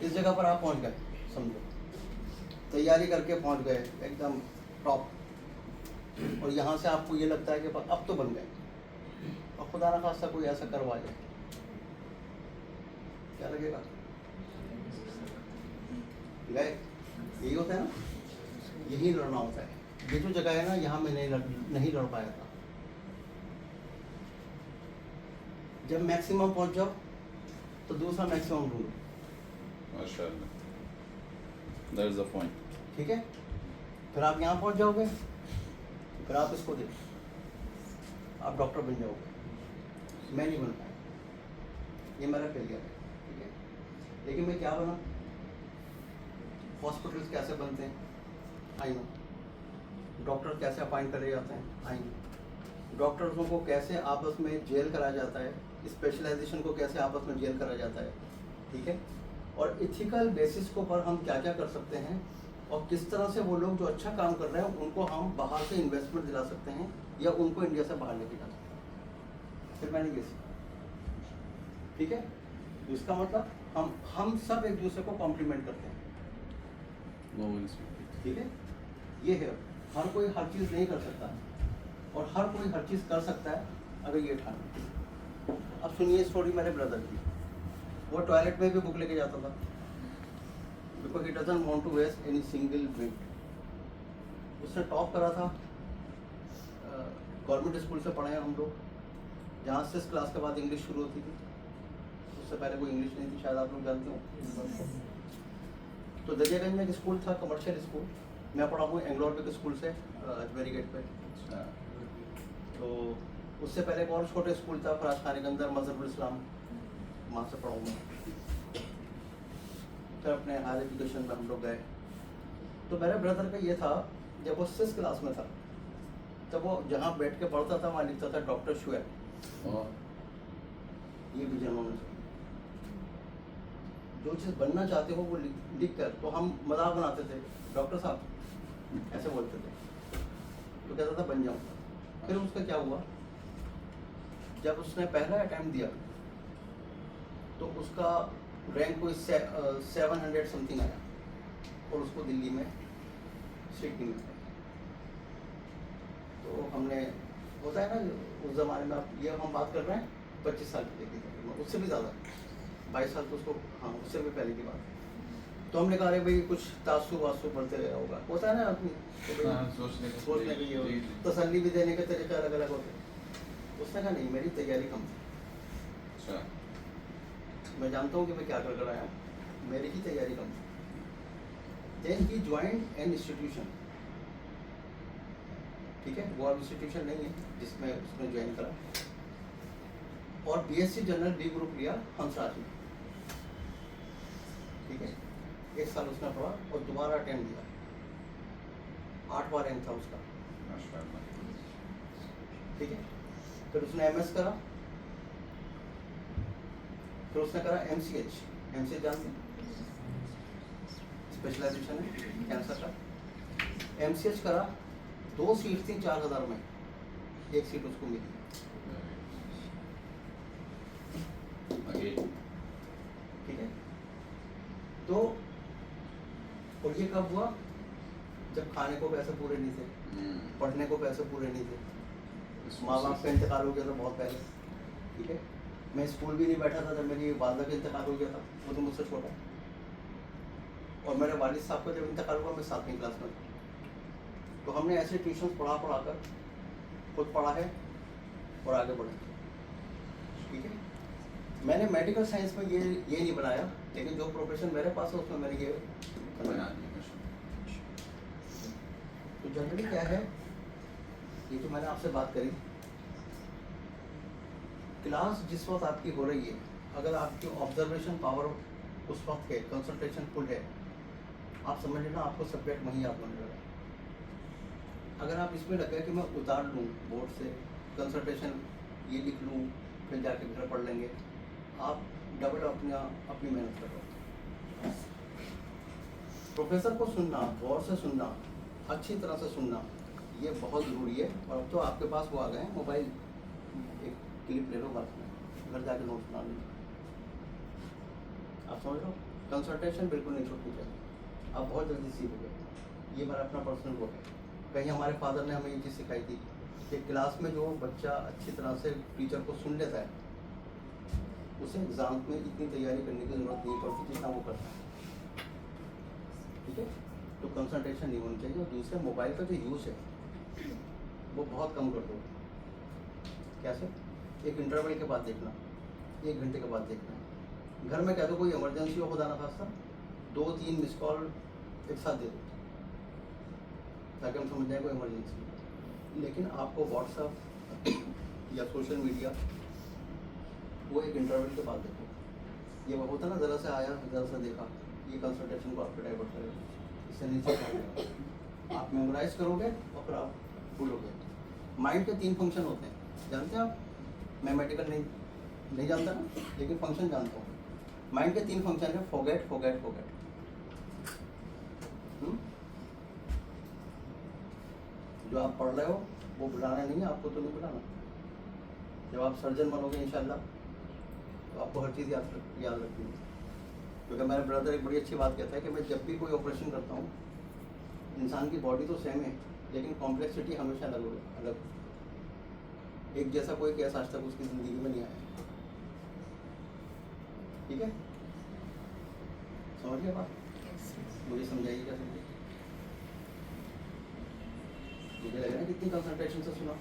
इस जगह पर आप पहुंच गए, समझो तैयारी करके पहुंच गए एकदम टॉप, और यहाँ से आपको ये लगता है कि अब तो बन गए, और खुदा ना खास्ता कोई ऐसा करवा जाए, क्या लगेगा? गए, यही होता है ना, यही लड़ना होता है। ये जो जगह है ना, यहाँ में नहीं लड़ पाया था। जब मैक्सिमम पहुंच जाओ तो दूसरा मैक्सिमम ढूंढो। माशाअल्लाह, दैट इज द पॉइंट। ठीक है, फिर आप यहाँ पहुंच जाओगे, फिर आप इसको देखो, आप डॉक्टर बन जाओगे। मैं नहीं बन पाया, ये मेरा फेलियर है। ठीक है, लेकिन मैं क्या बना? हॉस्पिटल्स कैसे बनते हैं, आई नो। डॉक्टर कैसे अपॉइंट करे जाते हैं, आई नो। डॉक्टर्सों को कैसे आपस में जेल कराया जाता है, स्पेशलाइजेशन को कैसे आपस में जेल करा जाता है। ठीक है, और इथिकल बेसिस को पर हम क्या क्या कर सकते हैं, और किस तरह से वो लोग जो अच्छा काम कर रहे हैं उनको हम बाहर से इन्वेस्टमेंट दिला सकते हैं, या उनको इंडिया से बाहर लेके जा सकते हैं। फिर मैंने ये सीखा। ठीक है, तो इसका मतलब हम सब एक दूसरे को कॉम्प्लीमेंट करते हैं। ठीक है, ये है, हर कोई हर चीज़ नहीं कर सकता, और हर कोई हर चीज़ कर सकता है अगर ये ठान। अब सुनिए स्टोरी मेरे ब्रदर की। वो टॉयलेट में भी बुक लेके जाता था, because he doesn't want to waste any single minute. उसने टॉप करा था, गवर्नमेंट स्कूल से पढ़े हैं हम लोग, जहाँ 6 क्लास के बाद इंग्लिश शुरू होती थी। उससे पहले कोई इंग्लिश नहीं थी, शायद आप लोग जानते हो। तो दरियागंज में एक स्कूल था, कमर्शियल स्कूल। मैं पढ़ा हूँ एंग्लो अरबिक स्कूल से, अजमेरी गेट पे। तो उससे पहले एक और छोटे स्कूल था फराज खाने के अंदर, मजहबुल इस्लाम, वहाँ से पढ़ा हूँ मैं। फिर अपने हायर एजुकेशन में हम लोग गए। तो मेरे ब्रदर का ये था, जब वो 6 क्लास में था तब वो जहाँ बैठ के पढ़ता था वहाँ लिखता था डॉक्टर शुएब। ये भी जन्म होना चाहिए। जो चीज़ बनना चाहते हो वो लिख कर, तो हम मजाक बनाते थे, डॉक्टर साहब ऐसे बोलते थे, तो कहता था बन जाऊँगा। फिर उसका क्या हुआ, जब उसने पहला अटैम्प्ट दिया तो उसका रैंक कोई 700 समथिंग आया, और उसको दिल्ली में सीट नहीं मिल पाई। तो हमने, होता है ना उस ज़माने में, आप ये हम बात कर रहे हैं 25 साल की देखी, उससे भी ज़्यादा 22 साल तो उसको, हाँ उससे भी पहले की बात है। तो हमने कहा अरे भाई कुछ तासु वासु बढ़ते रहा होगा, होता है ना आदमी, तो सोचने के लिए तसल्ली भी देने के तरीके अलग अलग होते हैं। उसने कहा नहीं, मेरी तैयारी कम थी। अच्छा, मैं जानता हूँ कि मैं क्या कर आया, मेरी ही तैयारी कम थी। Then he joined an institution. ठीक है, वो अब इंस्टीट्यूशन नहीं है जिसमें उसने ज्वाइन करा, और बीएससी जनरल बी ग्रुप लिया हंसराज में। ठीक है, 1 साल उसने पढ़ा और दोबारा अटेम्प्ट दिया, 8वां रैंक था उसका। माशाअल्लाह। ठीक है, फिर उसने एमएस करा, फिर उसने करा एमसीएच। एमसीएच जानते हैं, स्पेशलाइजेशन है कैंसर का। एमसीएच करा, 2 सीट थी 4000 में, 1 सीट उसको मिली। ठीक है, तो और ये कब हुआ, जब खाने को पैसे पूरे नहीं थे, पढ़ने को पैसे पूरे नहीं थे, माँ बाप का इंतकाल हो गया था बहुत पहले। ठीक है, मैं स्कूल भी नहीं बैठा था जब मेरी वालदा का इंतकाल हो गया था, वो तो मुझसे छोटा। और मेरे वालिद साहब का जब इंतकाल हुआ मैं 7वीं क्लास में था। तो हमने ऐसे ट्यूशन पढ़ा कर खुद पढ़ा है और आगे बढ़े। ठीक है, मैंने मेडिकल साइंस में ये नहीं बनाया, लेकिन जो प्रोफेशन मेरे पास है उसमें मैंने ये बना दिया। तो जनरली क्या है, ये जो मैंने आपसे बात करी, क्लास जिस वक्त आपकी हो रही है, अगर आपकी ऑब्जर्वेशन पावर उस वक्त है, कंसंट्रेशन फुल है, आप समझ लेना आपको सब्जेक्ट वहीं याद होने लगा। अगर आप इसमें लग गए कि मैं उतार लूँ बोर्ड से, कंसंट्रेशन ये लिख लूँ, फिर जाके घर पढ़ लेंगे, आप डबल अपनी मेहनत कर रहे हो। प्रोफेसर को सुनना, गौर से सुनना, अच्छी तरह से सुनना, ये बहुत ज़रूरी है। और अब तो आपके पास वो आ गए हैं मोबाइल, एक क्लिप ले लो बस में, घर जाके नोट्स बना लो। आप समझ लो, कंसंट्रेशन बिल्कुल नहीं छूटनी चाहिए, आप बहुत जल्दी सीखोगे। ये मेरा अपना पर्सनल वो है। कहीं हमारे फादर ने हमें ये चीज़ सिखाई थी कि क्लास में जो बच्चा अच्छी तरह से टीचर को सुन लेता है उसे एग्ज़ाम में इतनी तैयारी करने की ज़रूरत नहीं पड़ती जितना वो करता है। ठीक है, तो कंसंट्रेशन नहीं होनी चाहिए। और दूसरे मोबाइल का जो यूज़ है वो बहुत कम कर दो। कैसे? एक इंटरवल के बाद देखना, 1 घंटे के बाद देखना। घर में कह दो कोई इमरजेंसी हो खुदा ना खास्ता, 2-3 मिस कॉल एक साथ दे दो ताकि हम समझ जाए कोई इमरजेंसी। लेकिन आपको व्हाट्सएप या सोशल मीडिया वो एक इंटरवल के बाद देखो। ये वो होता ना, ज़रा से आया ज़रा सा देखा, ये कंसंट्रेशन को आपको डाइवर्ट करेगा, इससे नीचे जाएगा। आप मेमोराइज करोगे और फिर आप भूलोगे। माइंड के 3 फंक्शन होते हैं, जानते हैं आप? मैथमेटिकल नहीं जानता ना, लेकिन फंक्शन जानता हूँ। माइंड के 3 फंक्शन है, फॉरगेट फॉरगेट फॉरगेट। जो आप पढ़ रहे हो वो भुलाना नहीं है, आपको तो नहीं भुलाना। जब आप सर्जन बनोगे इंशाल्लाह तो आपको हर चीज़ याद रखनी है। क्योंकि मेरा ब्रदर एक बड़ी अच्छी बात कहता है कि मैं जब भी कोई ऑपरेशन करता हूँ, इंसान की बॉडी तो सेम है लेकिन कॉम्प्लेक्सिटी हमेशा अलग। एक जैसा कोई केस आज तक उसकी ज़िंदगी में नहीं आया। ठीक है, समझ गए बात? मुझे समझाइए क्या समझे? मुझे लग रहा है कितनी कंसंट्रेशन से सुना।